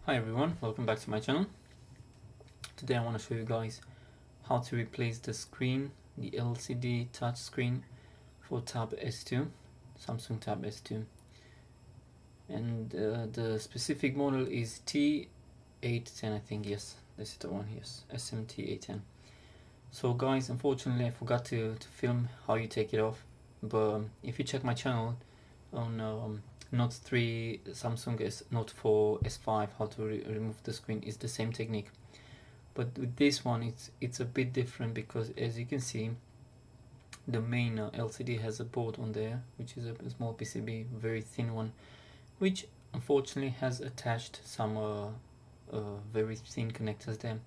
Hi everyone, welcome back to my channel. Today I want to show you guys how to replace the screen, the LCD touch screen for Tab S2, Samsung Tab S2. And the specific model is T810, I think. Yes, this is the one. Yes, SM-T810. So guys, unfortunately I forgot to film how you take it off, but if you check my channel on Note 3, Samsung Note 4, S5, how to remove the screen is the same technique. But with this one, it's a bit different because, as you can see, the main LCD has a board on there, which is a small PCB, very thin one, which unfortunately has attached some very thin connectors there,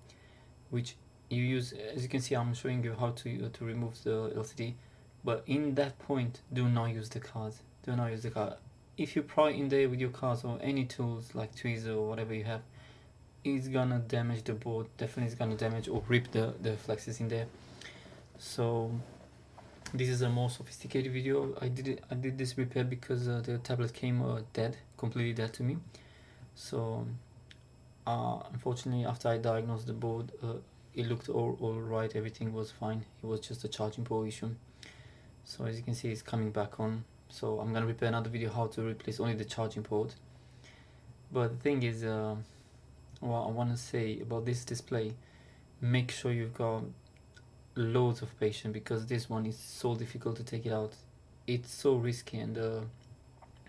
which you use. As you can see, I'm showing you how to remove the LCD, but in that point, do not use the cards. Do not use the card. If you pry in there with your cards or any tools like tweezer or whatever you have, it's gonna damage the board. Definitely it's gonna damage or rip the flexes in there. So this is a more sophisticated video. I did this repair because the tablet came dead, completely dead to me. So unfortunately, after I diagnosed the board, it looked all right. Everything was fine. It was just a charging port issue. So as you can see, it's coming back on. So I'm gonna prepare another video how to replace only the charging port. But the thing is, what I want to say about this display, make sure you've got loads of patience because this one is so difficult to take it out. It's so risky, and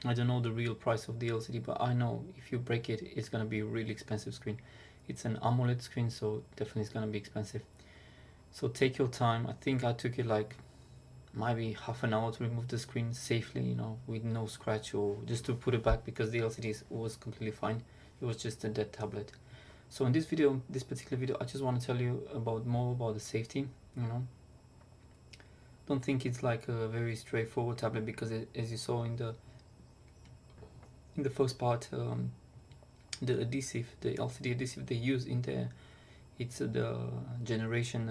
I don't know the real price of the LCD, but I know if you break it, it's gonna be a really expensive screen. It's an AMOLED screen, so definitely it's gonna be expensive. So take your time. I think I took it like maybe half an hour to remove the screen safely, with no scratch, or just to put it back because the LCD was completely fine. It was just a dead tablet. So in this video, this particular video, I just want to tell you more about the safety. Don't think it's like a very straightforward tablet because as you saw in the first part, the adhesive, the LCD adhesive they use in there, it's the generation,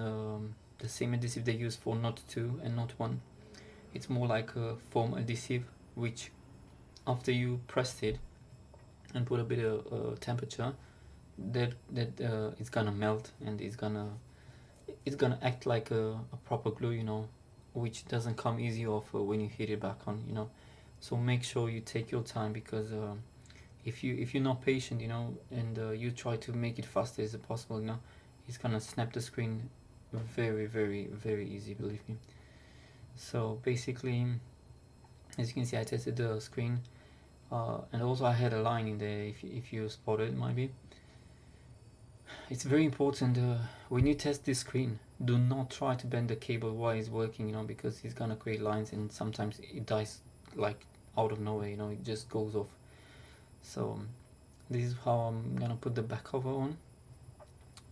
the same adhesive they use for Note 2 and Note 1. It's more like a foam adhesive, which after you pressed it and put a bit of temperature, that it's gonna melt, and it's gonna act like a proper glue, which doesn't come easy off when you heat it back on. So make sure you take your time because if you're not patient, and you try to make it fast as possible, it's gonna snap the screen very, very, very easy, believe me. So basically, as you can see, I tested the screen, and also I had a line in there. If you spotted, maybe it's very important when you test this screen. Do not try to bend the cable while it's working, because it's gonna create lines, and sometimes it dies like out of nowhere. It just goes off. So this is how I'm gonna put the back cover on.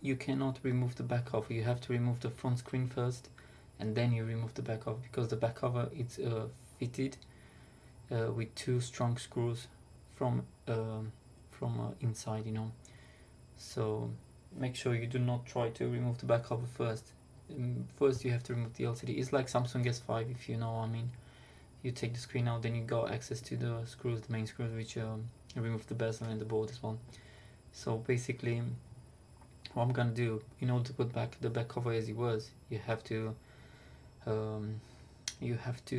You cannot remove the back cover. You have to remove the front screen first, and then you remove the back cover, because the back cover is fitted with two strong screws from inside. So make sure you do not try to remove the back cover first. First you have to remove the LCD. It's like Samsung S5, if you know what I mean. You take the screen out, then you got access to the screws, the main screws, which remove the bezel and the board as well. So basically, what I'm gonna do, in order to put back the back cover as it was, you have to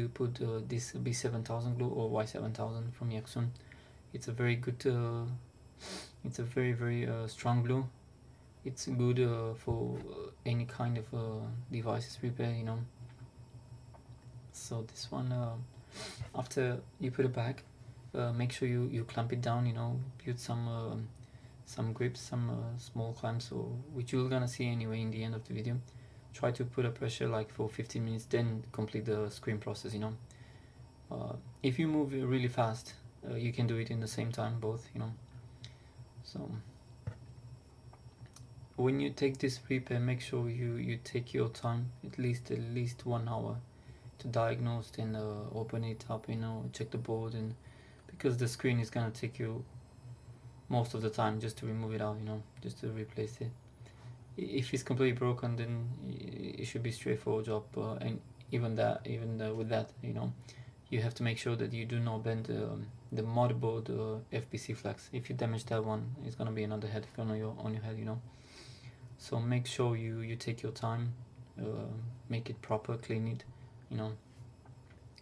put this B7000 glue or Y7000 from Yaksun. It's a very good, it's a very, very strong glue. It's good for any kind of devices repair, So this one, after you put it back, make sure you clamp it down, put some grips, some small clamps, which you're gonna see anyway in the end of the video. Try to put a pressure like for 15 minutes, then complete the screen process. If you move really fast, you can do it in the same time, both. So when you take this repair, make sure you take your time, at least 1 hour, to diagnose and open it up, check the board, and because the screen is gonna take you most of the time just to remove it out, just to replace it. If it's completely broken, then it should be a straightforward job, and even with that, you have to make sure that you do not bend the motherboard FBC flags. If you damage that one, it's gonna be another headache on your head, you know. So make sure you take your time, make it proper, clean it, you know.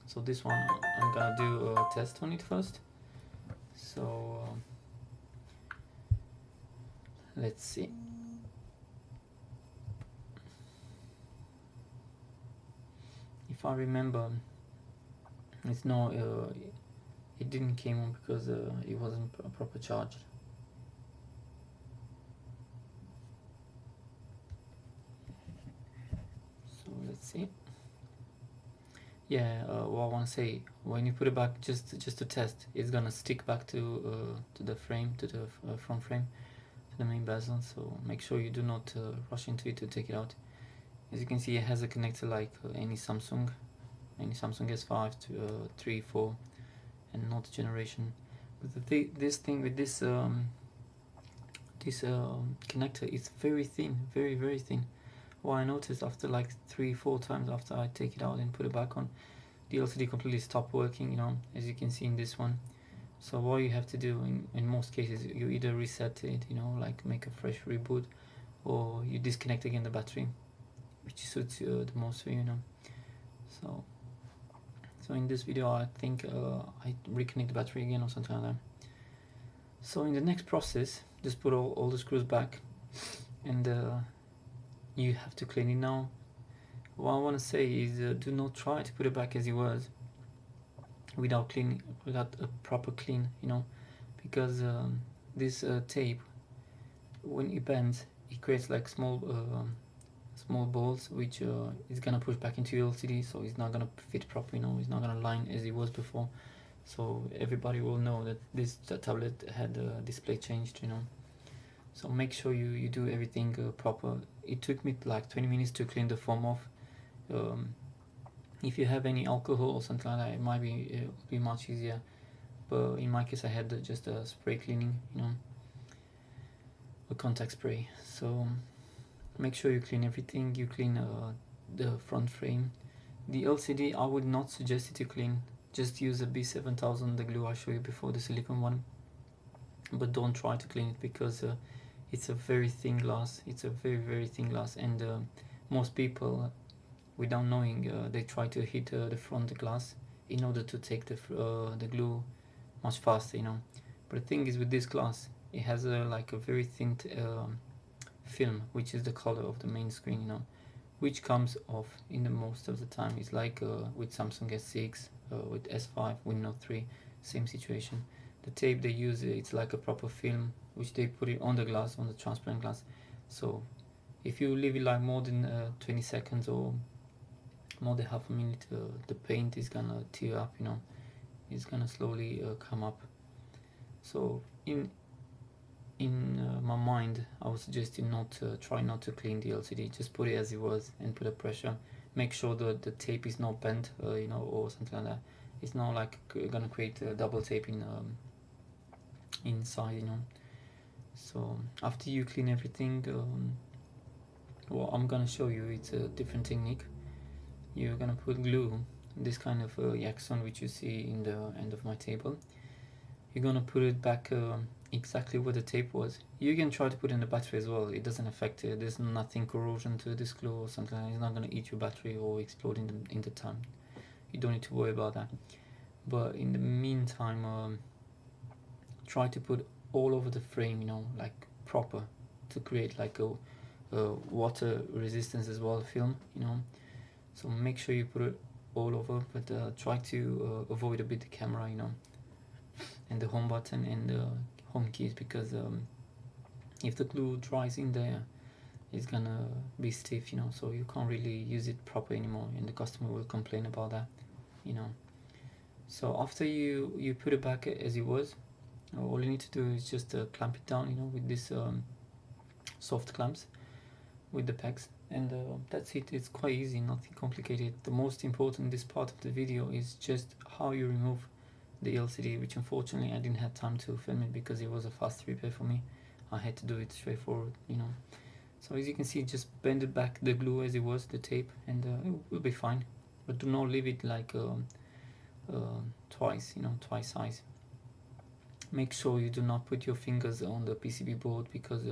So this one I'm gonna do a test on it first. So let's see. If I remember, it's no, it didn't came on because it wasn't proper charged. So let's see. Yeah, what I want to say, when you put it back, just to test, it's gonna stick back to the frame, to the front frame, to the main bezel. So make sure you do not rush into it to take it out. As you can see, it has a connector like any Samsung S5 to 3, 4, and not generation. But this thing with this connector is very thin, very thin. Well, I noticed after like 3-4 times after I take it out and put it back on, the LCD completely stopped working, you know, as you can see in this one. So what you have to do in most cases, you either reset it, you know, like make a fresh reboot, or you disconnect again the battery, which suits you the most for you, you know. So in this video, I think I reconnect the battery again or something like that. So in the next process, just put all the screws back, and you have to clean it now. What I want to say is do not try to put it back as it was without a proper clean, you know, because this tape, when it bends, it creates like small balls, which is gonna push back into your LCD, so it's not gonna fit properly, you know, it's not gonna line as it was before. So everybody will know that this tablet had a display changed, you know. So make sure you do everything proper. It took me like 20 minutes to clean the foam off. If you have any alcohol or something like that, it might be much easier. But in my case, I had just a spray cleaning, you know, a contact spray. So make sure you clean everything. You clean the front frame. The LCD, I would not suggest it to clean. Just use a B7000, the glue I showed you before, the silicone one. But don't try to clean it because it's a very thin glass. It's a very thin glass, and most people, without knowing, they try to hit the front glass in order to take the glue much faster, you know. But the thing is, with this glass, it has like a very thin film, which is the color of the main screen, you know, which comes off in the most of the time. It's like with Samsung S6, with S5, with Note 3, same situation. The tape they use, it's like a proper film, which they put it on the glass, on the transparent glass. So if you leave it like more than 20 seconds or more than half a minute, the paint is gonna tear up, you know, it's gonna slowly come up. So in my mind, I would suggest you try not to clean the LCD. Just put it as it was and put a pressure. Make sure that the tape is not bent, you know, or something like that. It's not like gonna create a double tape inside, you know. So after you clean everything, what I'm gonna show you, it's a different technique. You're gonna put glue, this kind of Yaxon, which you see in the end of my table. You're gonna put it back exactly where the tape was. You can try to put in the battery as well. It doesn't affect it. There's nothing corrosion to this glue or something. It's not gonna eat your battery or explode in the time. You don't need to worry about that. But in the meantime, try to put all over the frame, you know, like proper, to create like a water resistance as well film, you know. So make sure you put it all over, but try to avoid a bit the camera, you know, and the home button and the home keys, because if the glue dries in there, it's gonna be stiff, you know, so you can't really use it proper anymore, and the customer will complain about that, you know. So after you put it back as it was, all you need to do is just clamp it down, you know, with this soft clamps with the pegs, and that's it. It's quite easy, nothing complicated. The most important this part of the video is just how you remove the LCD, which unfortunately I didn't have time to film it because it was a fast repair for me. I had to do it straightforward, you know. So as you can see, just bend it back, the glue as it was, the tape, and it will be fine. But do not leave it like twice, you know, twice size. Make sure you do not put your fingers on the PCB board, because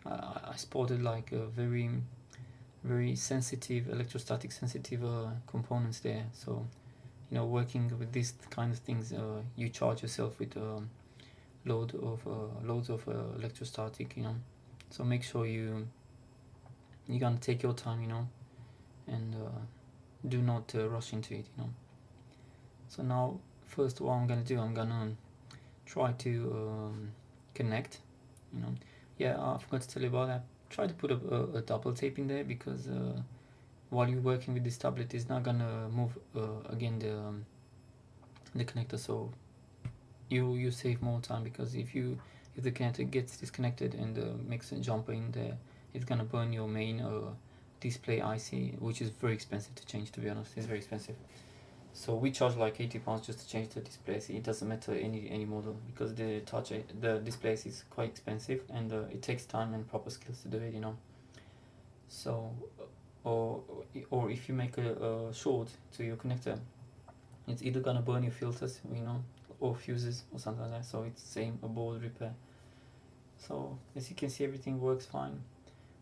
I spotted like a very sensitive, electrostatic sensitive components there. So working with these kind of things, you charge yourself with loads of electrostatic. So make sure you're gonna take your time, and do not rush into it. So now, first, what I'm gonna do, I'm gonna try to connect. Yeah, I forgot to tell you about that. Try to put a double tape in there, because while you're working with this tablet, it's not gonna move again the connector. So you save more time, because if the connector gets disconnected and makes a jumper in there, it's gonna burn your main display IC, which is very expensive to change. To be honest, it's very expensive. So we charge like £80 just to change the display. It doesn't matter any model, because the display is quite expensive, and it takes time and proper skills to do it. So or if you make a short to your connector, it's either gonna burn your filters, or fuses or something like that. So it's same a board repair. So as you can see, everything works fine.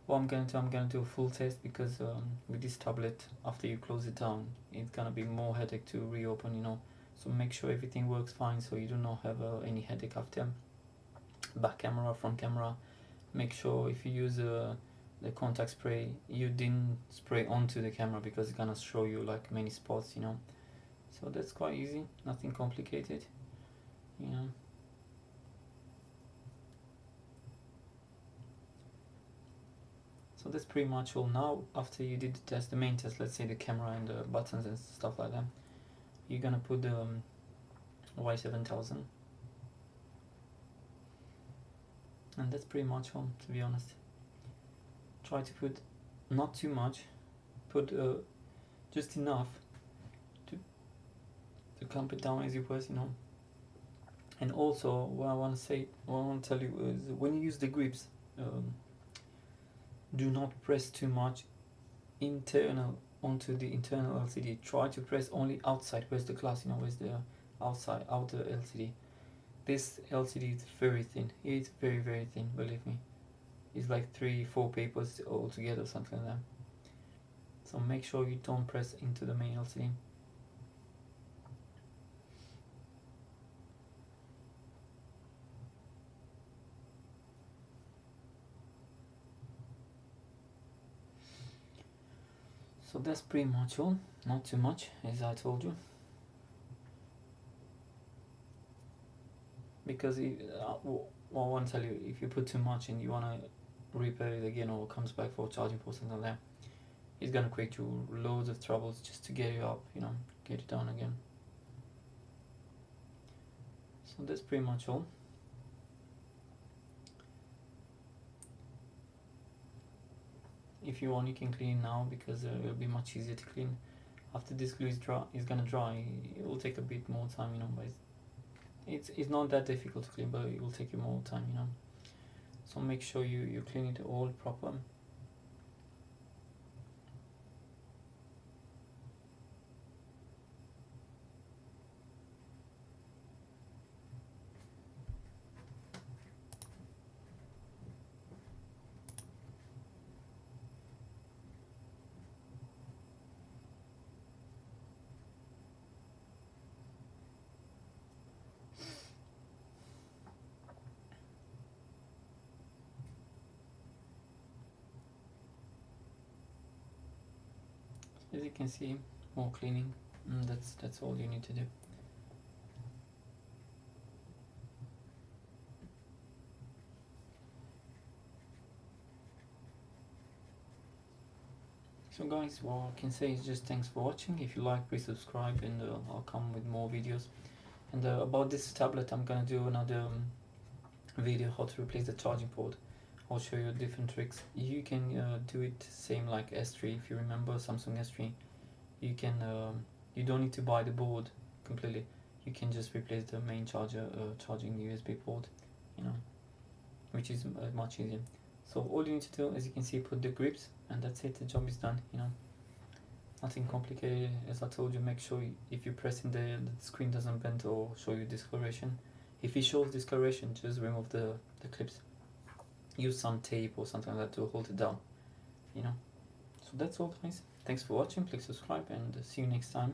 What I'm gonna do a full test, because with this tablet, after you close it down, it's gonna be more headache to reopen. So make sure everything works fine, so you do not have any headache after. Back camera, front camera. Make sure if you use the contact spray, you didn't spray onto the camera, because it's gonna show you like many spots. So that's quite easy, nothing complicated. So that's pretty much all. Now, after you did the main test, let's say the camera and the buttons and stuff like that, you're gonna put the Y7000, and that's pretty much all, to be honest. Try to put not too much, put just enough to clamp it down as you press. And also, what I want to tell you is, when you use the grips, do not press too much onto the internal LCD. Try to press only outside, where's the glass, where's the outer LCD. This LCD is very thin. It's very, very thin, believe me. It's like 3-4 papers all together, something like that. So make sure you don't press into the main LCD. So that's pretty much all. Not too much, as I told you. Because what I want to tell you, if you put too much and you want to repair it again, or comes back for charging port, something like that, it's gonna create you loads of troubles just to get you up, get it down again. So that's pretty much all. If you want, you can clean now, because it will be much easier to clean. After this glue is gonna dry, it will take a bit more time, but it's not that difficult to clean, but it will take you more time, So make sure you clean it all proper. As you can see, more cleaning, that's all you need to do. So guys, what I can say is just thanks for watching. If you like, please subscribe, and I'll come with more videos. And about this tablet, I'm gonna do another video how to replace the charging port. I'll show you different tricks. You can do it same like S3. If you remember Samsung S3, you can you don't need to buy the board completely. You can just replace the main charger charging USB port, which is much easier. So all you need to do, as you can see, put the grips, and that's it. The job is done. Nothing complicated. As I told you, make sure if you press in there, the screen doesn't bend or show you discoloration. If it shows discoloration, just remove the clips. Use some tape or something like that to hold it down, you know. So that's all, guys. Thanks for watching. Please subscribe and see you next time.